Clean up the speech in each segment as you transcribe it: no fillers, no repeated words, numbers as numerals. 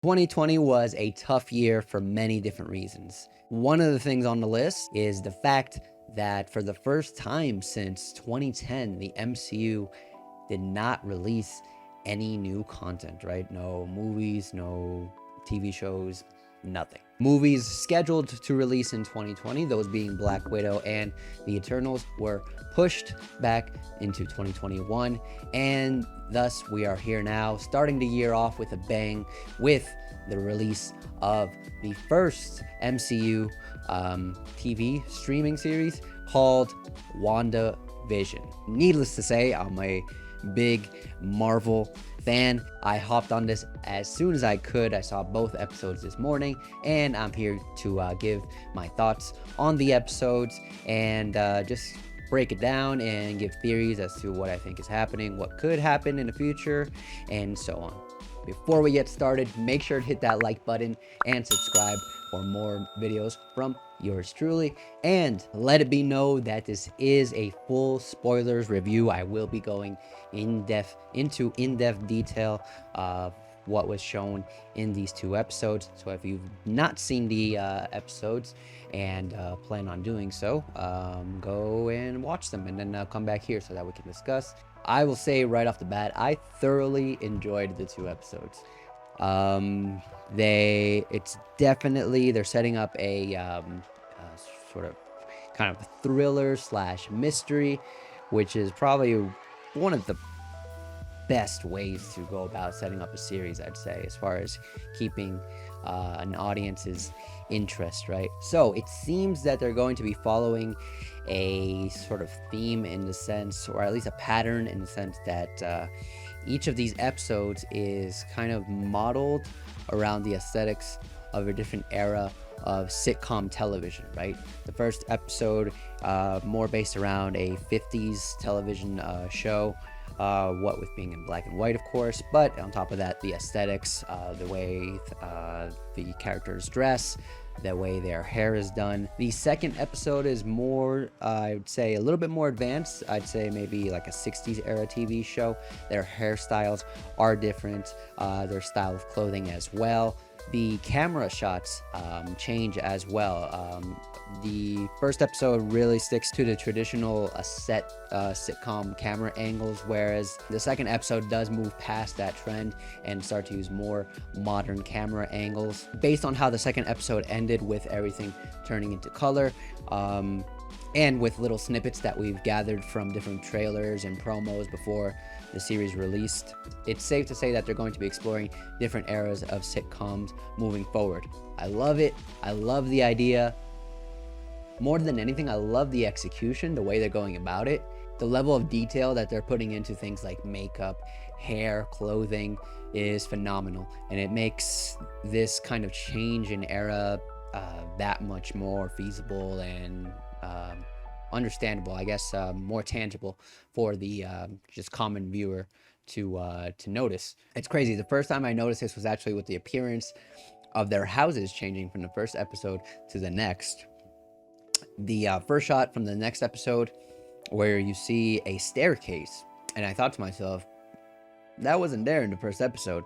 2020 was a tough year for many different reasons. One of the things on the list is the fact that for the first time since 2010, the MCU did not release any new content, right? No movies, no TV shows, nothing. Movies scheduled to release in 2020, those being Black Widow and The Eternals, were pushed back into 2021, and thus we are here now, starting the year off with a bang with the release of the first MCU TV streaming series called Wandavision. Needless to say, I'm a big Marvel fan. I hopped on this as soon as I could. I saw both episodes this morning, and I'm here to give my thoughts on the episodes and just break it down and give theories as to what I think is happening, what could happen in the future, and so on. Before we get started, make sure to hit that like button and subscribe for more videos from yours truly, and let it be known that this is a full spoilers review. I will be going into in-depth detail of what was shown in these two episodes. So if you've not seen the episodes and plan on doing so, go and watch them and then come back here so that we can discuss. I will say right off the bat, I thoroughly enjoyed the two episodes. It's definitely, they're setting up a sort of kind of thriller slash mystery, which is probably one of the best ways to go about setting up a series, I'd say, as far as keeping an audience's interest, right? So it seems that they're going to be following a sort of theme in the sense, or at least a pattern in the sense that each of these episodes is kind of modeled around the aesthetics of a different era of sitcom television, right? The first episode more based around a 50s television show, what with being in black and white, of course, but on top of that, the aesthetics, the way the characters dress, the way their hair is done. The second episode is more, I would say, a little bit more advanced. I'd say maybe like a 60s era TV show. Their hairstyles are different, their style of clothing as well. The camera shots change as well. The first episode really sticks to the traditional sitcom camera angles, whereas the second episode does move past that trend and start to use more modern camera angles. Based on how the second episode ended with everything turning into color, and with little snippets that we've gathered from different trailers and promos before the series released, it's safe to say that they're going to be exploring different eras of sitcoms moving forward. I love it. I love the idea. More than anything, I love the execution, the way they're going about it. The level of detail that they're putting into things like makeup, hair, clothing is phenomenal, and it makes this kind of change in era that much more feasible and understandable, I guess, more tangible for the just common viewer to notice. It's crazy. The first time I noticed this was actually with the appearance of their houses changing from the first episode to the next. The first shot from the next episode, where you see a staircase, and I thought to myself, that wasn't there in the first episode.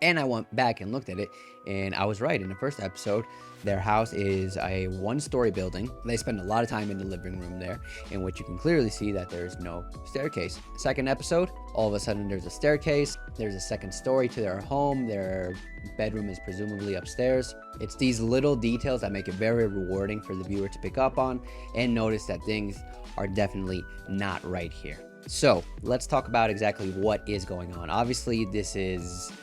And I went back and looked at it, and I was right. In the first episode, their house is a one-story building. They spend a lot of time in the living room there, in which you can clearly see that there's no staircase. Second episode, all of a sudden there's a staircase. There's a second story to their home. Their bedroom is presumably upstairs. It's these little details that make it very rewarding for the viewer to pick up on and notice that things are definitely not right here. So let's talk about exactly what is going on. Obviously, this is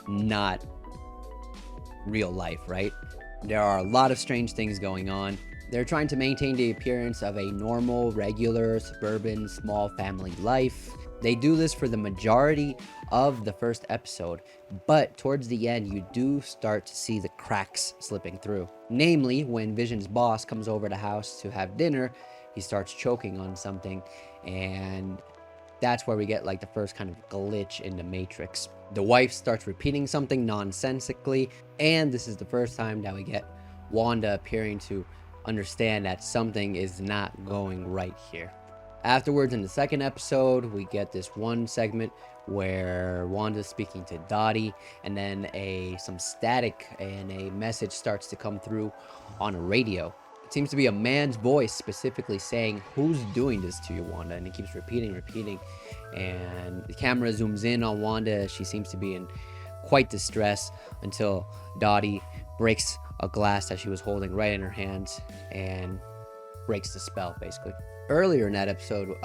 not real life, right? There are a lot of strange things going on. They're trying to maintain the appearance of a normal, regular, suburban, small family life. They do this for the majority of the first episode, but towards the end, you do start to see the cracks slipping through. Namely, when Vision's boss comes over the house to have dinner, he starts choking on something, and that's where we get like the first kind of glitch in the Matrix. The wife starts repeating something nonsensically, and this is the first time that we get Wanda appearing to understand that something is not going right here. Afterwards, in the second episode, we get this one segment where Wanda's speaking to Dottie, and then some static and a message starts to come through on a radio. It seems to be a man's voice specifically saying, "Who's doing this to you, Wanda?" And it keeps repeating, and the camera zooms in on Wanda. She seems to be in quite distress until Dottie breaks a glass that she was holding right in her hands and breaks the spell, basically. Earlier in that episode,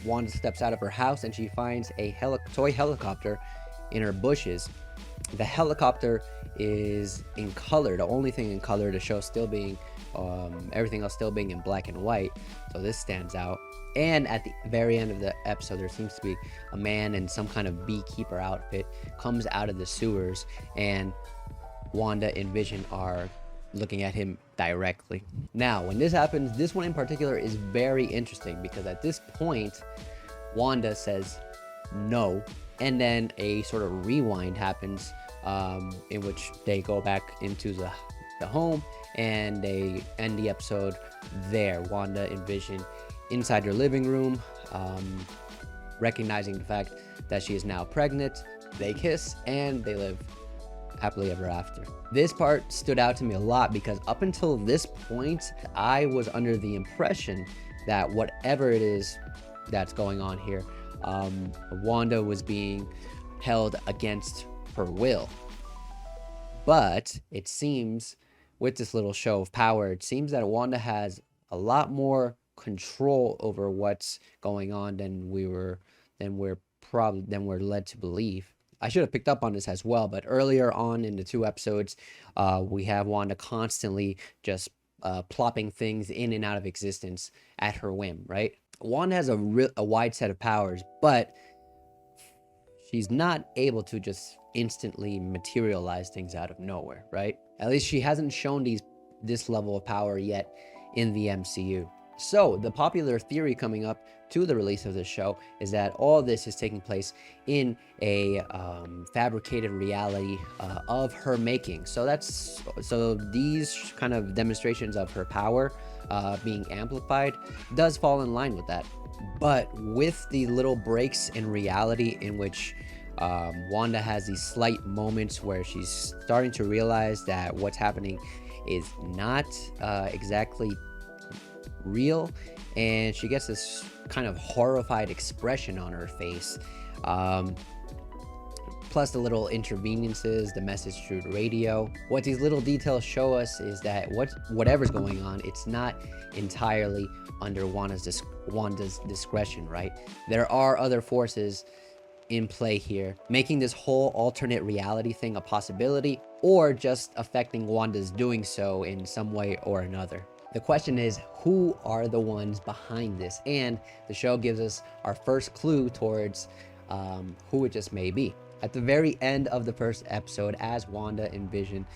Wanda steps out of her house and she finds a toy helicopter in her bushes. The helicopter is in color, the only thing in color, the show still being everything else still being in black and white, so this stands out. And at the very end of the episode, there seems to be a man in some kind of beekeeper outfit comes out of the sewers, and Wanda and Vision are looking at him directly. Now, when this happens, this one in particular is very interesting, because at this point, Wanda says no, and then a sort of rewind happens, in which they go back into the home, and they end the episode there. Wanda and Vision inside their living room, recognizing the fact that she is now pregnant. They kiss and they live happily ever after. This part stood out to me a lot because up until this point, I was under the impression that whatever it is that's going on here, Wanda was being held against her will. But it seems, with this little show of power, it seems that Wanda has a lot more control over what's going on than we're led to believe. I should have picked up on this as well, but earlier on in the 2 episodes, we have Wanda constantly just plopping things in and out of existence at her whim, right? Wanda has a wide set of powers, but she's not able to just instantly materialize things out of nowhere, right? At least she hasn't shown this level of power yet in the MCU. So the popular theory coming up to the release of this show is that all this is taking place in a fabricated reality of her making. So these kind of demonstrations of her power being amplified does fall in line with that. But with the little breaks in reality in which Wanda has these slight moments where she's starting to realize that what's happening is not exactly real, and she gets this kind of horrified expression on her face, plus the little inconveniences, the message through the radio. What these little details show us is that whatever's going on, it's not entirely under Wanda's discretion, right? There are other forces in play here, making this whole alternate reality thing a possibility, or just affecting Wanda's doing so in some way or another. The question is, who are the ones behind this? And the show gives us our first clue towards who it just may be. At the very end of the first episode, as Wanda and Vision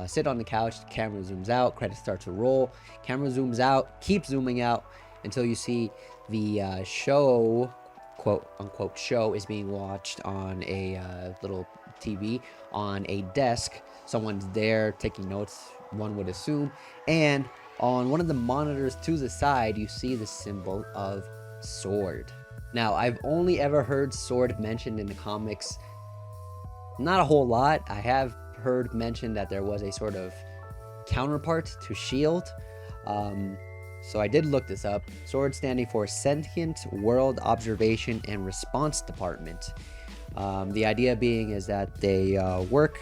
sit on the couch, the camera zooms out, credits start to roll, camera zooms out, keeps zooming out until you see the show, quote unquote show, is being watched on a little TV on a desk. Someone's there taking notes, one would assume, and on one of the monitors to the side, you see the symbol of sword. Now, I've only ever heard sword mentioned in the comics, not a whole lot. I have heard mentioned that there was a sort of counterpart to shield. So I did look this up. SWORD standing for Sentient World Observation and Response Department. The idea being is that they work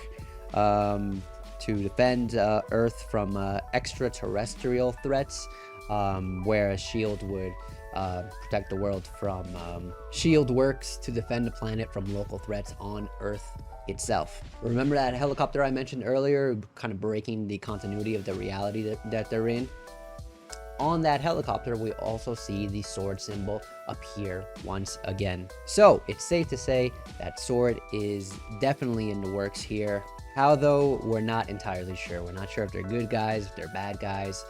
to defend Earth from extraterrestrial threats, whereas SHIELD would protect the world from... SHIELD works to defend the planet from local threats on Earth itself. Remember that helicopter I mentioned earlier, kind of breaking the continuity of the reality that they're in? On that helicopter, we also see the sword symbol appear once again. So it's safe to say that sword is definitely in the works here. How though, we're not entirely sure. We're not sure if they're good guys, if they're bad guys.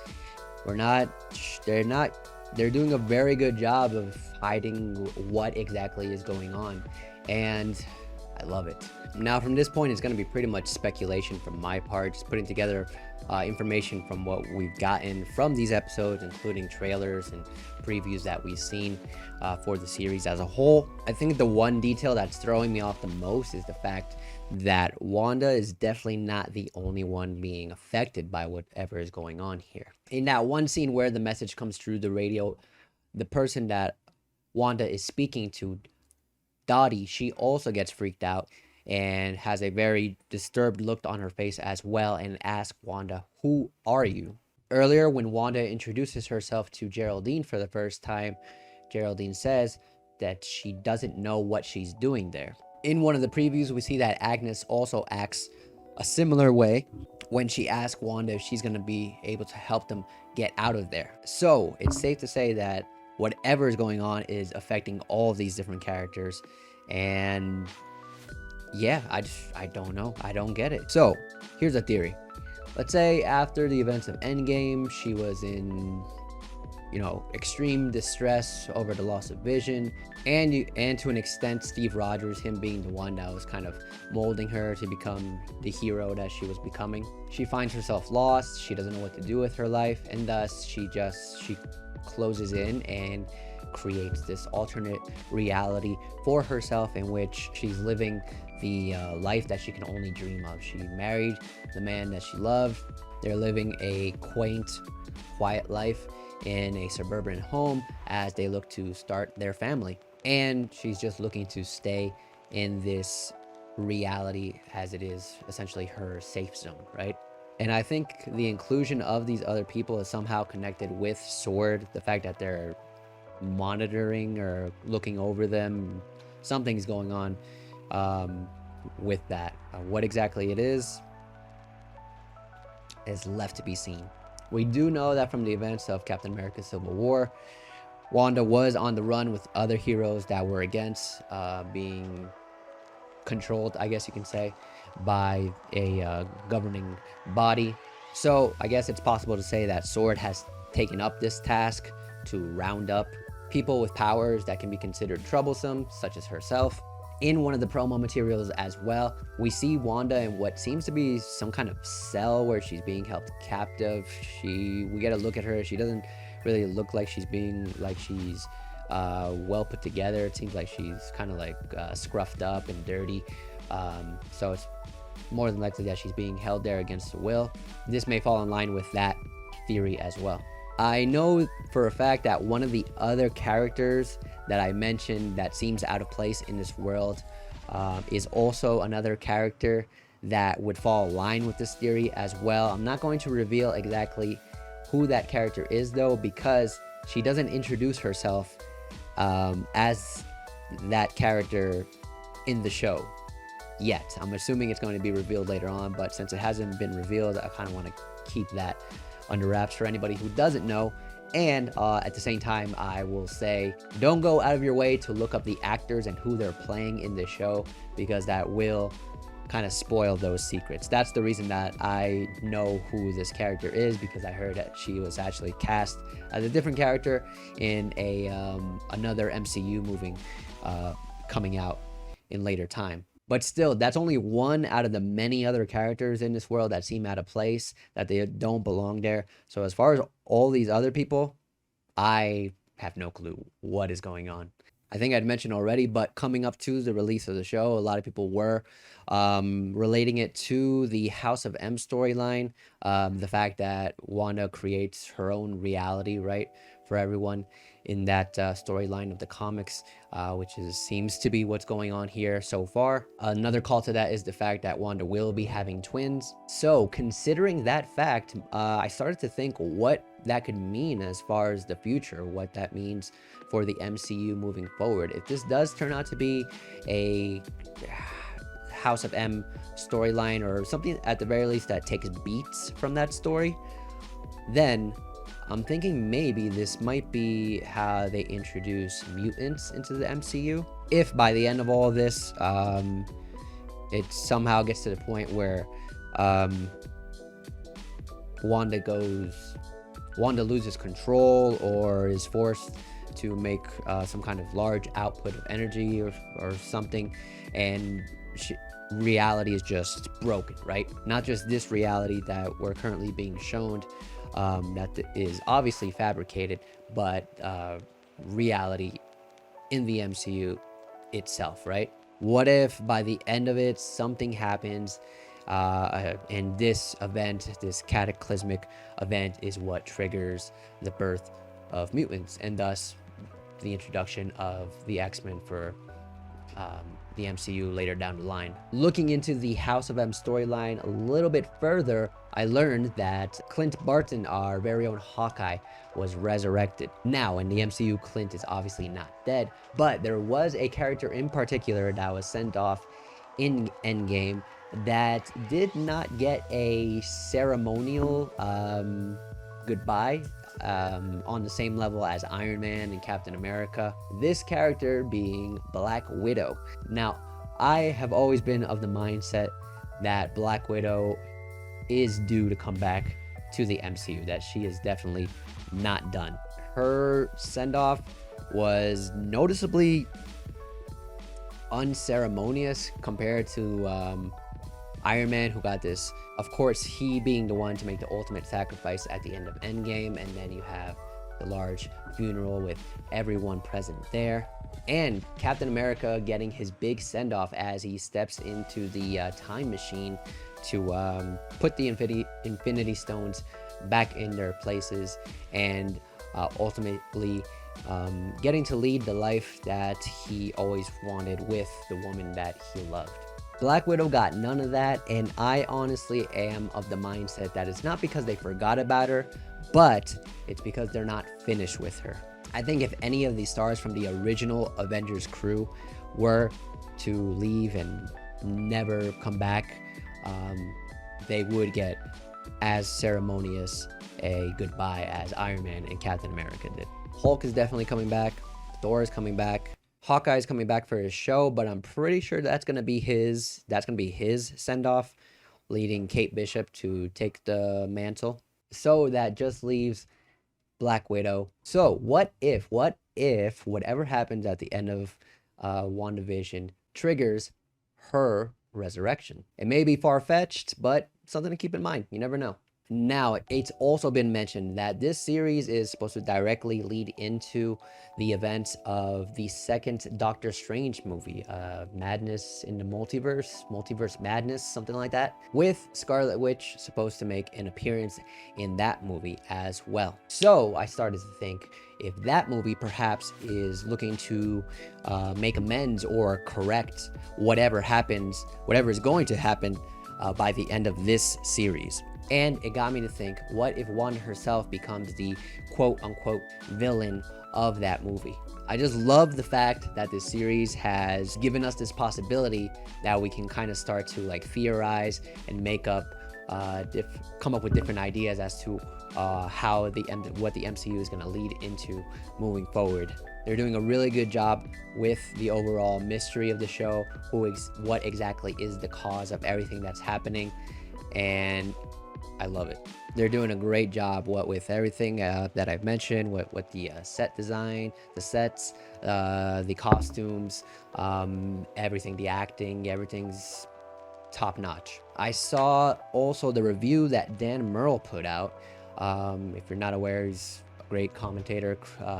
They're doing a very good job of hiding what exactly is going on. And I love it. Now, from this point, it's going to be pretty much speculation from my part, just putting together information from what we've gotten from these episodes, including trailers and previews that we've seen for the series as a whole. I think the one detail that's throwing me off the most is the fact that Wanda is definitely not the only one being affected by whatever is going on here. In that one scene where the message comes through the radio, the person that Wanda is speaking to, Dottie, she also gets freaked out and has a very disturbed look on her face as well, and asks Wanda, "Who are you?" Earlier, when Wanda introduces herself to Geraldine for the first time, Geraldine says that she doesn't know what she's doing there. In one of the previews, we see that Agnes also acts a similar way when she asks Wanda if she's going to be able to help them get out of there. So it's safe to say that whatever is going on is affecting all of these different characters, and yeah, I don't know. I don't get it. So here's a theory. Let's say after the events of Endgame, she was in, extreme distress over the loss of Vision, and to an extent, Steve Rogers, him being the one that was kind of molding her to become the hero that she was becoming. She finds herself lost. She doesn't know what to do with her life, and thus she closes in and creates this alternate reality for herself in which she's living the life that she can only dream of. She married the man that she loved. They're living a quaint, quiet life in a suburban home as they look to start their family. And she's just looking to stay in this reality as it is essentially her safe zone, right? And I think the inclusion of these other people is somehow connected with S.W.O.R.D. The fact that they're monitoring or looking over them. Something's going on with that. What exactly it is left to be seen. We do know that from the events of Captain America Civil War, Wanda was on the run with other heroes that were against being controlled, I guess you can say, by a governing body. So I guess it's possible to say that S.W.O.R.D. has taken up this task to round up people with powers that can be considered troublesome, such as herself. In one of the promo materials as well, we see Wanda in what seems to be some kind of cell where she's being held captive. We get a look at her. She doesn't really look like she's well put together. It seems like she's kind of scruffed up and dirty. So it's more than likely that she's being held there against her will. This may fall in line with that theory as well. I know for a fact that one of the other characters that I mentioned that seems out of place in this world is also another character that would fall in line with this theory as well. I'm not going to reveal exactly who that character is though, because she doesn't introduce herself as that character in the show yet. I'm assuming it's going to be revealed later on, but since it hasn't been revealed, I kind of want to keep that under wraps for anybody who doesn't know. And at the same time, I will say, don't go out of your way to look up the actors and who they're playing in the show, because that will kind of spoil those secrets. That's the reason that I know who this character is, because I heard that she was actually cast as a different character in another MCU movie coming out in later time. But still, that's only one out of the many other characters in this world that seem out of place, that they don't belong there. So as far as all these other people, I have no clue what is going on. I think I'd mentioned already, but coming up to the release of the show, a lot of people were relating it to the House of M storyline. The fact that Wanda creates her own reality, right, for everyone in that storyline of the comics, which seems to be what's going on here so far. Another call to that is the fact that Wanda will be having twins. So considering that fact, I started to think what that could mean as far as the future, what that means for the MCU moving forward. If this does turn out to be a House of M storyline, or something at the very least that takes beats from that story, then I'm thinking maybe this might be how they introduce mutants into the MCU. If by the end of all of this, it somehow gets to the point where Wanda loses control or is forced to make some kind of large output of energy or something, and reality is just broken, right? Not just this reality that we're currently being shown, that is obviously fabricated, but reality in the MCU itself, right? What if by the end of it, something happens, and this event, this cataclysmic event, is what triggers the birth of mutants, and thus the introduction of the X-Men for the MCU later down the line. Looking into the House of M storyline a little bit further, I learned that Clint Barton, our very own Hawkeye, was resurrected. Now, in the MCU, Clint is obviously not dead, but there was a character in particular that was sent off in Endgame that did not get a ceremonial goodbye on the same level as Iron Man and Captain America. This character being Black Widow. Now, I have always been of the mindset that Black Widow is due to come back to the MCU, that she is definitely not done. Her send-off was noticeably unceremonious compared to Iron Man, who got this, of course, he being the one to make the ultimate sacrifice at the end of Endgame, and then you have the large funeral with everyone present there, and Captain America getting his big send-off as he steps into the time machine to put the Infinity Stones back in their places, and ultimately getting to lead the life that he always wanted with the woman that he loved. Black Widow got none of that, and I honestly am of the mindset that it's not because they forgot about her, but it's because they're not finished with her. I think if any of the stars from the original Avengers crew were to leave and never come back, they would get as ceremonious a goodbye as Iron Man and Captain America did. Hulk is definitely coming back. Thor is coming back. Hawkeye's coming back for his show, but I'm pretty sure that's gonna be his send-off, leading Kate Bishop to take the mantle. So that just leaves Black Widow. So what if whatever happens at the end of WandaVision triggers her resurrection? It may be far-fetched, but something to keep in mind. You never know. Now, it's also been mentioned that this series is supposed to directly lead into the events of the second Doctor Strange movie, Madness in the Multiverse Madness, something like that, with Scarlet Witch supposed to make an appearance in that movie as well. So I started to think if that movie perhaps is looking to make amends or correct whatever is going to happen by the end of this series. And it got me to think, what if Wanda herself becomes the quote-unquote villain of that movie? I just love the fact that this series has given us this possibility that we can kind of start to like theorize and make up, come up with different ideas as to what the MCU is going to lead into moving forward. They're doing a really good job with the overall mystery of the show, what exactly is the cause of everything that's happening, and I love it. They're doing a great job with everything that I've mentioned, with the set design, the sets, the costumes, everything, the acting, everything's top notch. I saw also the review that Dan Merle put out. If you're not aware, he's a great commentator,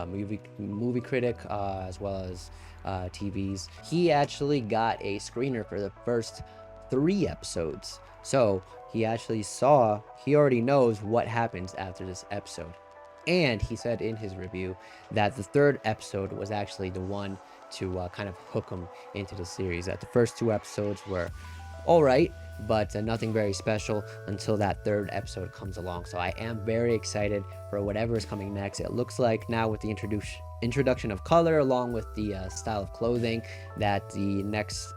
movie critic, as well as TVs. He actually got a screener for the first 3 episodes. So he already knows what happens after this episode. And he said in his review that the 3rd episode was actually the one to kind of hook him into the series. That the first 2 episodes were all right, but nothing very special until that 3rd episode comes along. So I am very excited for whatever is coming next. It looks like now with the introduction of color along with the style of clothing, that the next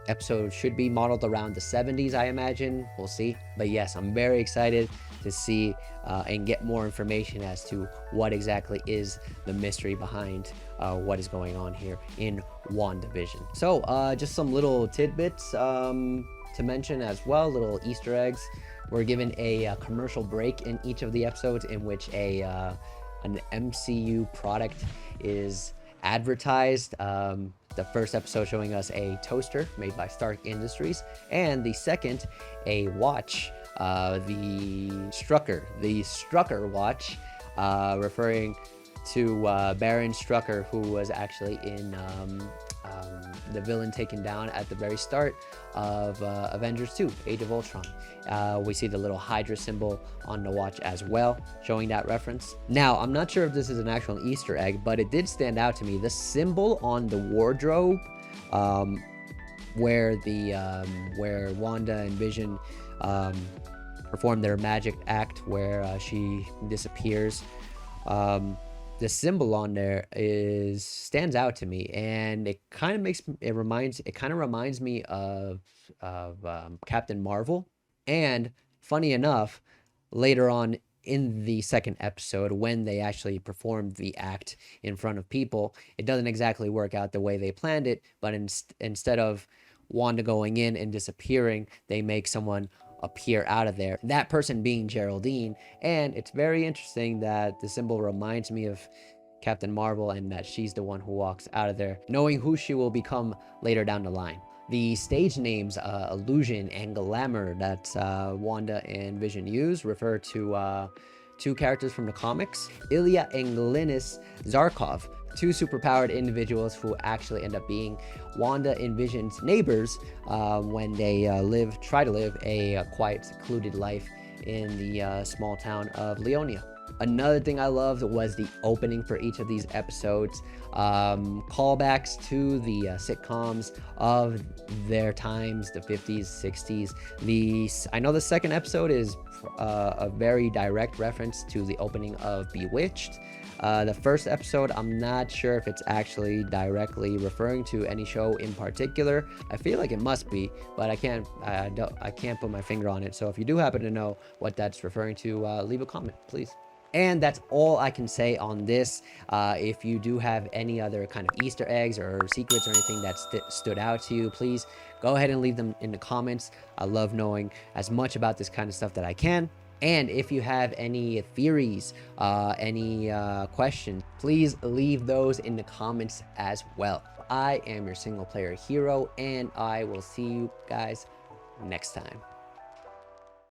episode should be modeled around the 70s, I imagine. We'll see. But yes, I'm very excited to see and get more information as to what exactly is the mystery behind what is going on here in WandaVision. So just some little tidbits to mention as well, little Easter eggs. We're given a commercial break in each of the episodes in which an MCU product is advertised. The first episode showing us a toaster made by Stark Industries, and the second, a watch, the Strucker watch, referring to Baron Strucker, who was actually in the villain taken down at the very start of Avengers 2, Age of Ultron. We see the little Hydra symbol on the watch as well, showing that reference. Now, I'm not sure if this is an actual Easter egg, but it did stand out to me. The symbol on the wardrobe, where Wanda and Vision perform their magic act, where she disappears. The symbol on there stands out to me, and it kind of reminds me of Captain Marvel. And funny enough, later on in the second episode, when they actually perform the act in front of people, it doesn't exactly work out the way they planned it, but instead of Wanda going in and disappearing, they make someone appear out of there, that person being Geraldine. And it's very interesting that the symbol reminds me of Captain Marvel, and that she's the one who walks out of there, knowing who she will become later down the line. The stage names Illusion and Glamour that Wanda and Vision use refer to two characters from the comics, Ilya and Glynis Zarkov, two superpowered individuals who actually end up being Wanda and Vision's neighbors when they try to live a quiet, secluded life in the small town of Leonia. Another thing I loved was the opening for each of these episodes, callbacks to the sitcoms of their times, the 50s, 60s. I know the second episode is a very direct reference to the opening of Bewitched. The first episode, I'm not sure if it's actually directly referring to any show in particular. I feel like it must be, but I can't put my finger on it. So if you do happen to know what that's referring to, leave a comment, please. And that's all I can say on this. If you do have any other kind of Easter eggs or secrets or anything that stood out to you, please go ahead and leave them in the comments. I love knowing as much about this kind of stuff that I can. And if you have any theories, any questions, please leave those in the comments as well. I am your single player hero, and I will see you guys next time.